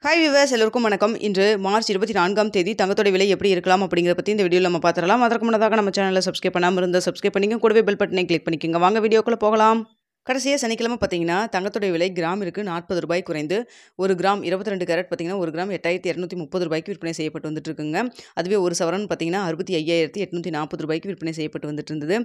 Hi viewers எல்லோருக்கும் வணக்கம். இன்று மார்ச் 24ஆம் தேதி தங்கத்தோட விலை எப்படி இருக்கலாம் அப்படிங்கிறத பற்றி இந்த வீடியோவில் நம்ம பார்த்துடலாம். அதற்கு முன்னதாக நம்ம சேனலை சப்ஸ்கிரைப் பண்ணாமல் இருந்தால் சப்ஸ்கிரைப் பண்ணிங்க, கூடவே பெல் பட்டனை கிளிக் பண்ணிக்கோங்க. வாங்க வீடியோக்குள்ளே போகலாம். கடைசியாக சனிக்கிழமை பார்த்தீங்கன்னா தங்கத்தோட விலை கிராமிற்கு 40 ரூபாய் குறைந்து ஒரு கிராம் 22 கேரட் பார்த்தீங்கன்னா ஒரு கிராம் 8230 ரூபாய்க்கு விற்பனை செய்யப்பட்டு வந்துட்டு இருக்குங்க. அதுவே ஒரு சவரன் பார்த்தீங்கன்னா 65,840 ரூபாய்க்கு விற்பனை செய்யப்பட்டு வந்துட்டு இருந்தது.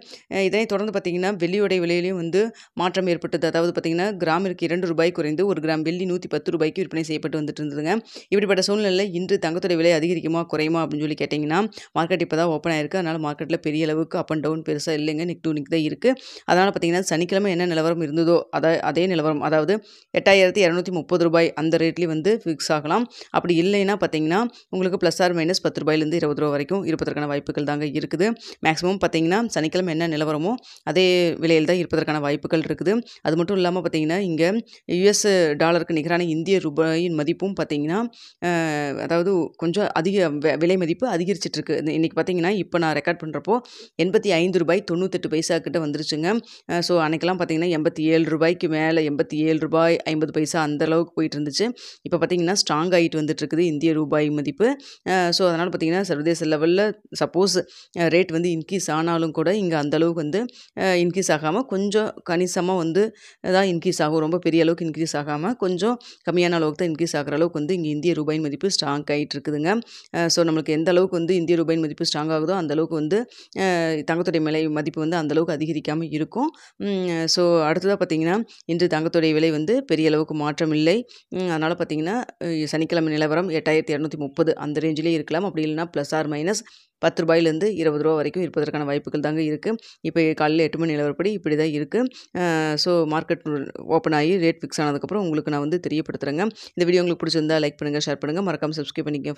இதனை தொடர்ந்து பார்த்தீங்கன்னா வெள்ளியோடைய விலையிலையும் வந்து மாற்றம் ஏற்பட்டது. அதாவது பார்த்தீங்கன்னா கிராமிற்கு 2 ரூபாய் குறைந்து ஒரு கிராம் வெள்ளி 110 ரூபாய்க்கு விற்பனை செய்யப்பட்டு வந்துட்டு இருந்ததுங்க. இப்படிப்பட்ட சூழ்நிலையில் இன்று தங்கத்தோட விலை அதிகரிக்குமா குறையுமா அப்படின்னு சொல்லி கேட்டிங்கன்னா மார்க்கெட் இப்போ தான் ஓப்பன் ஆயிருக்கு. அதனால் மார்க்கெட்டில் பெரிய அளவுக்கு அப் அண்ட் டவுன் பெருசாக இல்லைங்க. நிக் டு நிக் தான் இருக்குது. அதனால் பார்த்தீங்கன்னா சனிக்கிழமை என்ன நிலவரம் இருந்ததோ அதே நிலவரம், அதாவது 8,230 ரூபாய் அந்த ரேட்லேயும் வந்து ஃபிக்ஸ் ஆகலாம். அப்படி இல்லைன்னா பார்த்தீங்கன்னா உங்களுக்கு ப்ளஸ் ஆர் மைனஸ் 10 ரூபாயிலேருந்து 20 ரூபா வரைக்கும் இருப்பதற்கான வாய்ப்புகள் தாங்க இருக்குது. மேக்ஸிமம் பார்த்தீங்கன்னா சனிக்கிழமை என்ன நிலவரமோ அதே விலையில் தான் இருப்பதற்கான வாய்ப்புகள் இருக்குது. அது மட்டும் இல்லாமல் பார்த்தீங்கன்னா இங்கே யுஎஸ் டாலருக்கு நிகரான இந்திய ரூபாயின் மதிப்பும் பார்த்தீங்கன்னா அதாவது கொஞ்சம் அதிக விலை மதிப்பு அதிகரிச்சிட்டு இருக்கு. இன்னைக்கு பார்த்தீங்கன்னா இப்போ நான் ரெக்கார்ட் பண்ணுறப்போ 85 ரூபாய் 98 பைசா கிட்ட வந்துருச்சுங்க. ஸோ அன்றைக்கெல்லாம் பார்த்தீங்கன்னா 87 ரூபாய்க்கு மேலே 87 ரூபாய் 50 பைசா அந்த அளவுக்கு போயிட்டு இருந்துச்சு. இப்போ பார்த்தீங்கன்னா ஸ்ட்ராங் ஆகிட்டு வந்துட்டு இருக்குது இந்திய ரூபாய் மதிப்பு. ஸோ அதனால் பார்த்தீங்கன்னா சர்வதேச லெவலில் சப்போஸ் ரேட் வந்து இன்க்ரீஸ் ஆனாலும் கூட இங்கே அந்த அளவுக்கு வந்து இன்க்ரீஸ் ஆகாமல் கொஞ்சம் கணிசமாக வந்து தான் இன்க்ரீஸ் ஆகும். ரொம்ப பெரிய அளவுக்கு இன்க்ரீஸ் ஆகாமல் கொஞ்சம் கம்மியான அளவுக்கு தான் இன்க்ரீஸ் ஆகிற அளவுக்கு வந்து இங்கே இந்திய ரூபாயின் மதிப்பு ஸ்ட்ராங் ஆகிட்டு இருக்குதுங்க. ஸோ நம்மளுக்கு எந்த அளவுக்கு வந்து இந்திய ரூபாயின் மதிப்பு ஸ்ட்ராங் ஆகுதோ அந்த அளவுக்கு வந்து தங்கத்துடைய விலை மதிப்பு வந்து அந்த அளவுக்கு அதிகரிக்காமல் இருக்கும். ஸோ அடுத்ததாக பார்த்தீங்கன்னா இன்று தங்கத்துடைய விலை வந்து பெரிய அளவுக்கு மாற்றம் இல்லை. அதனால் பார்த்தீங்கன்னா சனிக்கிழமை நிலவரம் 8,230 அந்த ரேஞ்சிலே இருக்கலாம். அப்படி இல்லைன்னா ப்ளஸ் ஆர் மைனஸ் 10 ரூபாயிலேருந்து 20 ரூபா வரைக்கும் இருப்பதற்கான வாய்ப்புகள் தாங்க இருக்குது. இப்போ காலையில் 8 மணி நிலவரப்படி இப்படி தான் இருக்குது. ஸோ மார்க்கெட் ஓப்பன் ஆகி ரேட் ஃபிக்ஸ் ஆனதுக்கப்புறம் உங்களுக்கு நான் வந்து தெரியப்படுத்துகிறேங்க. இந்த வீடியோ உங்களுக்கு பிடிச்சிருந்தா லைக் பண்ணுங்கள், ஷேர் பண்ணுங்கள், மறக்காமல் சப்ஸ்கிரைப் பண்ணிக்கங்க.